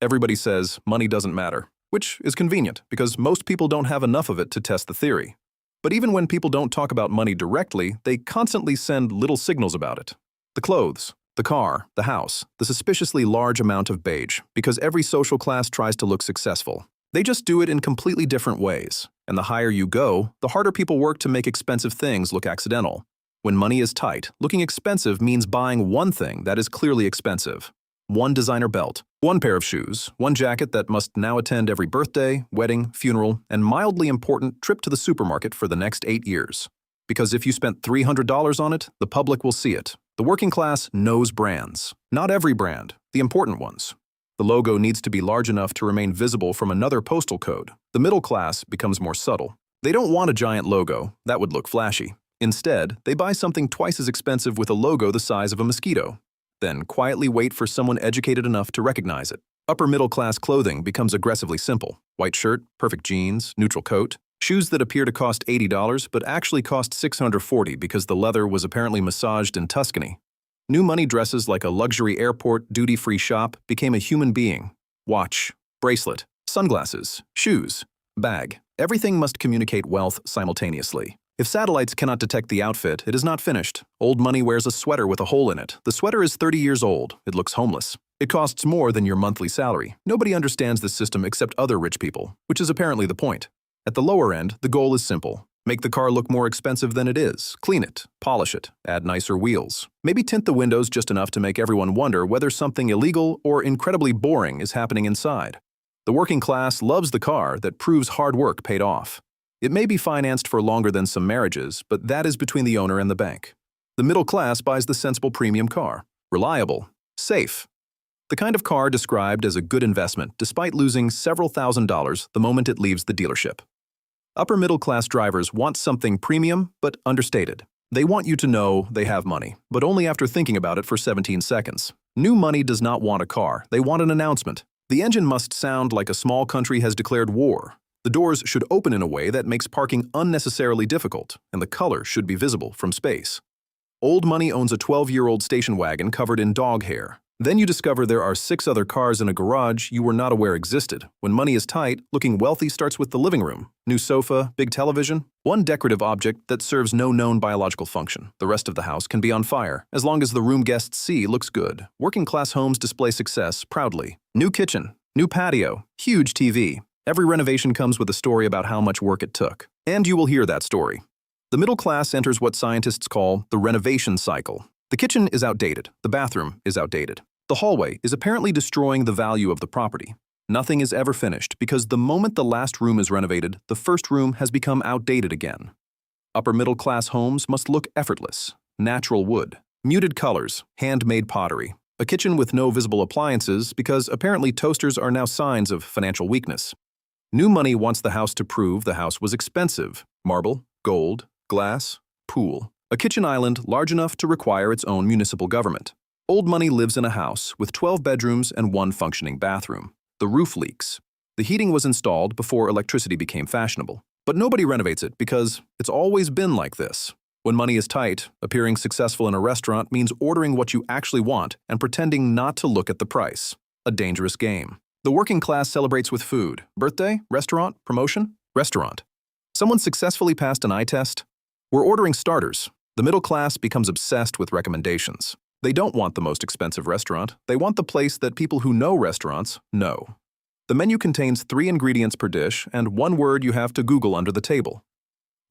Everybody says money doesn't matter, which is convenient because most people don't have enough of it to test the theory. But even when people don't talk about money directly, they constantly send little signals about it. The clothes, the car, the house, the suspiciously large amount of beige, because every social class tries to look successful. They just do it in completely different ways, and the higher you go, the harder people work to make expensive things look accidental. When money is tight, looking expensive means buying one thing that is clearly expensive. One designer belt, one pair of shoes, one jacket that must now attend every birthday, wedding, funeral, and mildly important trip to the supermarket for the next 8 years. Because if you spent $300 on it, the public will see it. The working class knows brands. Not every brand, the important ones. The logo needs to be large enough to remain visible from another postal code. The middle class becomes more subtle. They don't want a giant logo, that would look flashy. Instead, they buy something twice as expensive with a logo the size of a mosquito. Then quietly wait for someone educated enough to recognize it. Upper middle class clothing becomes aggressively simple. White shirt, perfect jeans, neutral coat. Shoes that appear to cost $80 but actually cost $640 because the leather was apparently massaged in Tuscany. New money dresses like a luxury airport duty-free shop became a human being. Watch, bracelet, sunglasses, shoes, bag. Everything must communicate wealth simultaneously. If satellites cannot detect the outfit, it is not finished. Old money wears a sweater with a hole in it. The sweater is 30 years old. It looks homeless. It costs more than your monthly salary. Nobody understands this system except other rich people, which is apparently the point. At the lower end, the goal is simple. Make the car look more expensive than it is. Clean it, polish it, add nicer wheels. Maybe tint the windows just enough to make everyone wonder whether something illegal or incredibly boring is happening inside. The working class loves the car that proves hard work paid off. It may be financed for longer than some marriages, but that is between the owner and the bank. The middle class buys the sensible premium car. Reliable. Safe. The kind of car described as a good investment despite losing several $1,000s the moment it leaves the dealership. Upper middle class drivers want something premium but understated. They want you to know they have money, but only after thinking about it for 17 seconds. New money does not want a car. They want an announcement. The engine must sound like a small country has declared war. The doors should open in a way that makes parking unnecessarily difficult, and the color should be visible from space. Old money owns a 12-year-old station wagon covered in dog hair. Then you discover there are 6 other cars in a garage you were not aware existed. When money is tight, looking wealthy starts with the living room. New sofa, big television, one decorative object that serves no known biological function. The rest of the house can be on fire, as long as the room guests see looks good. Working class homes display success proudly. New kitchen, new patio, huge TV. Every renovation comes with a story about how much work it took. And you will hear that story. The middle class enters what scientists call the renovation cycle. The kitchen is outdated. The bathroom is outdated. The hallway is apparently destroying the value of the property. Nothing is ever finished because the moment the last room is renovated, the first room has become outdated again. Upper middle class homes must look effortless. Natural wood, muted colors, handmade pottery. A kitchen with no visible appliances because apparently toasters are now signs of financial weakness. New money wants the house to prove the house was expensive. Marble, gold, glass, pool. A kitchen island large enough to require its own municipal government. Old money lives in a house with 12 bedrooms and 1 functioning bathroom. The roof leaks. The heating was installed before electricity became fashionable. But nobody renovates it because it's always been like this. When money is tight, appearing successful in a restaurant means ordering what you actually want and pretending not to look at the price. A dangerous game. The working class celebrates with food. Birthday? Restaurant? Promotion? Restaurant. Someone successfully passed an eye test? We're ordering starters. The middle class becomes obsessed with recommendations. They don't want the most expensive restaurant. They want the place that people who know restaurants know. The menu contains 3 ingredients per dish and 1 word you have to Google under the table.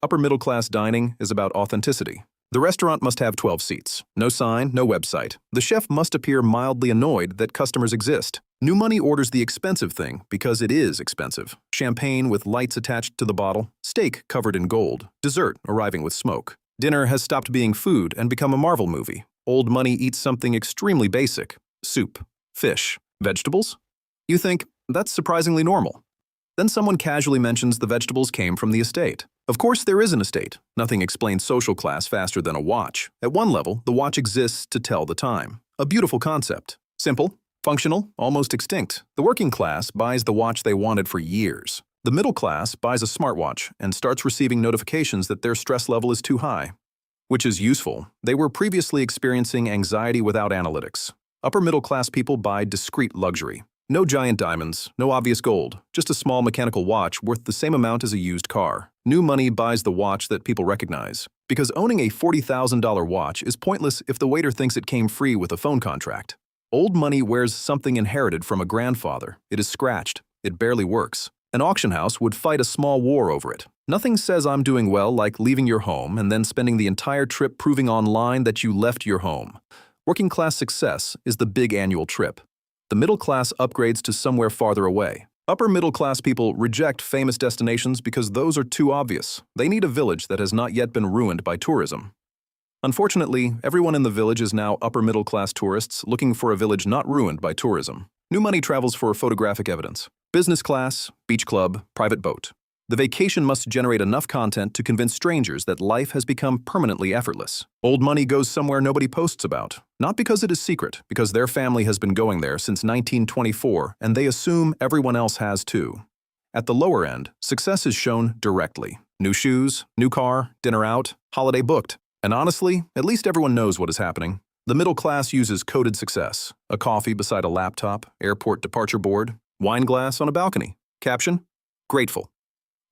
Upper middle class dining is about authenticity. The restaurant must have 12 seats. No sign, no website. The chef must appear mildly annoyed that customers exist. New money orders the expensive thing because it is expensive. Champagne with lights attached to the bottle. Steak covered in gold. Dessert arriving with smoke. Dinner has stopped being food and become a Marvel movie. Old money eats something extremely basic. Soup, fish, vegetables. You think, that's surprisingly normal. Then someone casually mentions the vegetables came from the estate. Of course there is an estate. Nothing explains social class faster than a watch. At one level, the watch exists to tell the time. A beautiful concept. Simple, functional, almost extinct. The working class buys the watch they wanted for years. The middle class buys a smartwatch and starts receiving notifications that their stress level is too high. Which is useful. They were previously experiencing anxiety without analytics. Upper middle class people buy discreet luxury. No giant diamonds, no obvious gold, just a small mechanical watch worth the same amount as a used car. New money buys the watch that people recognize. Because owning a $40,000 watch is pointless if the waiter thinks it came free with a phone contract. Old money wears something inherited from a grandfather. It is scratched. It barely works. An auction house would fight a small war over it. Nothing says I'm doing well like leaving your home and then spending the entire trip proving online that you left your home. Working class success is the big annual trip. The middle class upgrades to somewhere farther away. Upper middle class people reject famous destinations because those are too obvious. They need a village that has not yet been ruined by tourism. Unfortunately, everyone in the village is now upper middle class tourists looking for a village not ruined by tourism. New money travels for photographic evidence. Business class, beach club, private boat. The vacation must generate enough content to convince strangers that life has become permanently effortless. Old money goes somewhere nobody posts about. Not because it is secret, because their family has been going there since 1924 and they assume everyone else has too. At the lower end, success is shown directly. New shoes, new car, dinner out, holiday booked. And honestly, at least everyone knows what is happening. The middle class uses coded success. A coffee beside a laptop, airport departure board, wine glass on a balcony. Caption: grateful.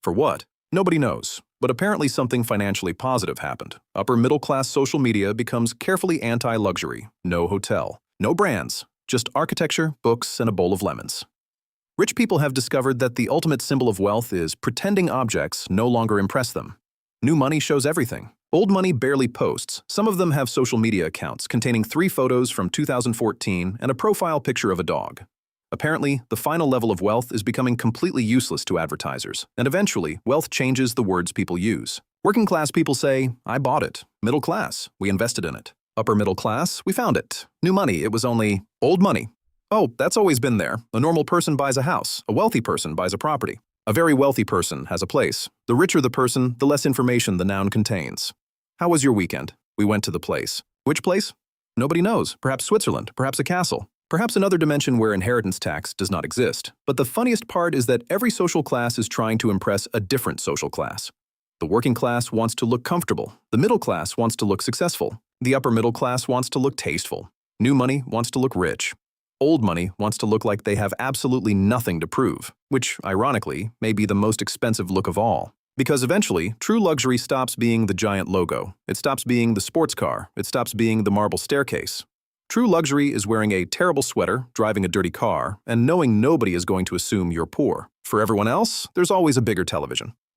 For what? Nobody knows, but apparently something financially positive happened. Upper middle class social media becomes carefully anti-luxury. No hotel, no brands, just architecture, books, and a bowl of lemons. Rich people have discovered that the ultimate symbol of wealth is pretending objects no longer impress them. New money shows everything. Old money barely posts. Some of them have social media accounts containing 3 photos from 2014 and a profile picture of a dog. Apparently, the final level of wealth is becoming completely useless to advertisers, and eventually, wealth changes the words people use. Working class people say, I bought it. Middle class, we invested in it. Upper middle class, we found it. New money, it was only old money. Oh, that's always been there. A normal person buys a house. A wealthy person buys a property. A very wealthy person has a place. The richer the person, the less information the noun contains. How was your weekend? We went to the place. Which place? Nobody knows. Perhaps Switzerland, perhaps a castle. Perhaps another dimension where inheritance tax does not exist. But the funniest part is that every social class is trying to impress a different social class. The working class wants to look comfortable. The middle class wants to look successful. The upper middle class wants to look tasteful. New money wants to look rich. Old money wants to look like they have absolutely nothing to prove, which, ironically, may be the most expensive look of all. Because eventually, true luxury stops being the giant logo. It stops being the sports car. It stops being the marble staircase. True luxury is wearing a terrible sweater, driving a dirty car, and knowing nobody is going to assume you're poor. For everyone else, there's always a bigger television.